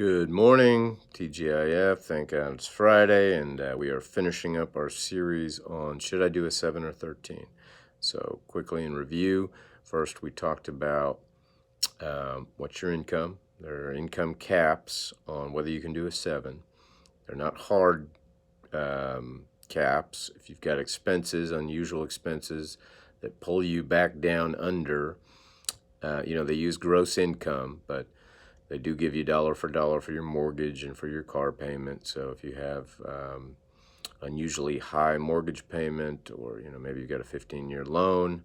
Good morning, TGIF. Thank God it's Friday, and we are finishing up our series on should I do a 7 or 13. So quickly in review, first we talked about what's your income. There are income caps on whether you can do a 7. They're not hard caps. If you've got expenses, unusual expenses that pull you back down under, they use gross income, but they do give you dollar for dollar for your mortgage and for your car payment. So if you have unusually high mortgage payment, or maybe you've got a 15-year loan,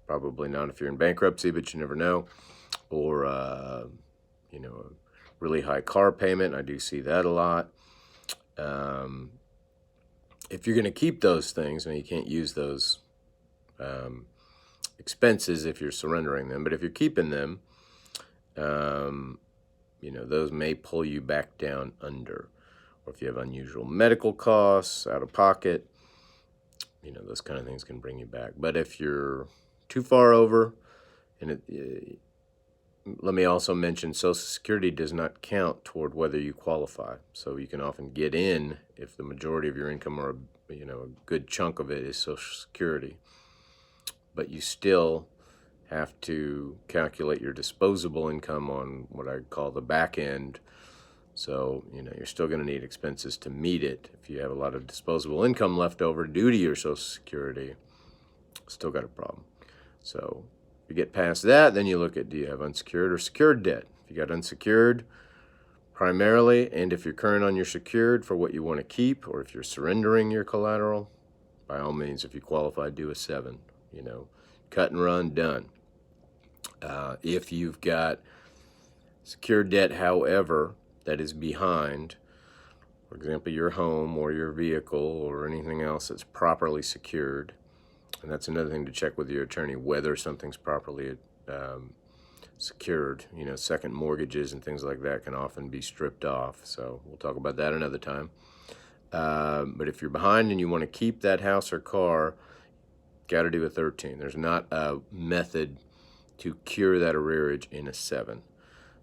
probably not if you're in bankruptcy, but you never know, or a really high car payment. I do see that a lot. If you're going to keep those things, you can't use those expenses if you're surrendering them, but if you're keeping them, those may pull you back down under. Or if you have unusual medical costs, out of pocket, those kind of things can bring you back. But if you're too far over, let me also mention Social Security does not count toward whether you qualify. So you can often get in if the majority of your income, or a good chunk of it, is Social Security. But you still have to calculate your disposable income on what I call the back end. So, you're still going to need expenses to meet it. If you have a lot of disposable income left over due to your Social Security, still got a problem. So if you get past that, then you look at, do you have unsecured or secured debt? If you got unsecured primarily, and if you're current on your secured for what you want to keep, or if you're surrendering your collateral, by all means, if you qualify, do a 7. Cut and run, done. If you've got secured debt, however, that is behind, for example, your home or your vehicle or anything else that's properly secured, and that's another thing to check with your attorney, whether something's properly secured. Second mortgages and things like that can often be stripped off, so we'll talk about that another time. But if you're behind and you want to keep that house or car, got to do a 13. There's not a method to cure that arrearage in a 7.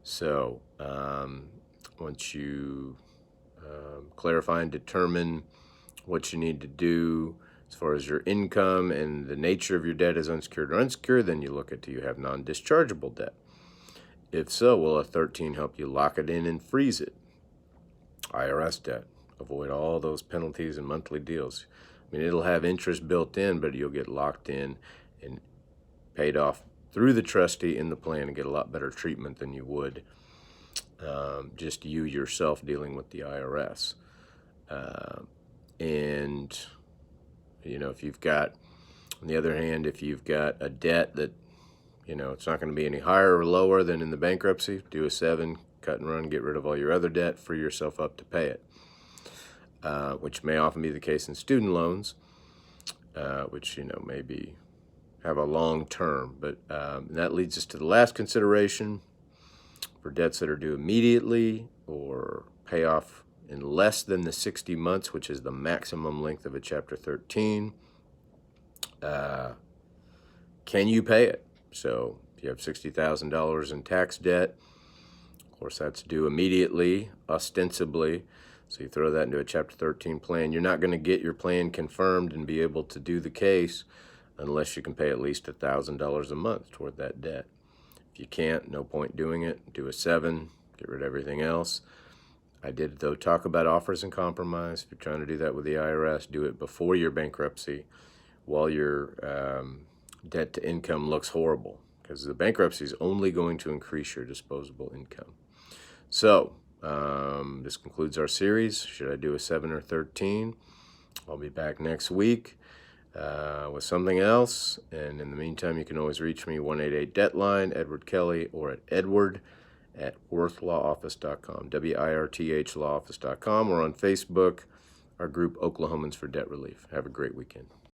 So once you clarify and determine what you need to do as far as your income and the nature of your debt is unsecured or unsecured, then you look at, do you have non-dischargeable debt? If so, will a 13 help you lock it in and freeze it? IRS debt. Avoid all those penalties and monthly deals. It'll have interest built in, but you'll get locked in and paid off through the trustee in the plan and get a lot better treatment than you would just you yourself dealing with the IRS. And if you've got, on the other hand, if you've got a debt that, it's not going to be any higher or lower than in the bankruptcy, do a 7, cut and run, get rid of all your other debt, free yourself up to pay it. Which may often be the case in student loans, which, maybe have a long term. But that leads us to the last consideration for debts that are due immediately or pay off in less than the 60 months, which is the maximum length of a Chapter 13. Can you pay it? So if you have $60,000 in tax debt, of course that's due immediately, ostensibly. So you throw that into a Chapter 13 plan. You're not going to get your plan confirmed and be able to do the case unless you can pay at least $1,000 a month toward that debt. If you can't, no point doing it. Do a 7, get rid of everything else. I did, though, talk about offers and compromise. If you're trying to do that with the IRS, do it before your bankruptcy while your debt to income looks horrible, because the bankruptcy is only going to increase your disposable income. So this concludes our series. Should I do a 7 or 13? I'll be back next week with something else. And in the meantime, you can always reach me, 188-DEBT-LINE, Edward Kelley, or at edward@wirthlawoffice.com, WIRTH lawoffice.com, or on Facebook, our group Oklahomans for Debt Relief. Have a great weekend.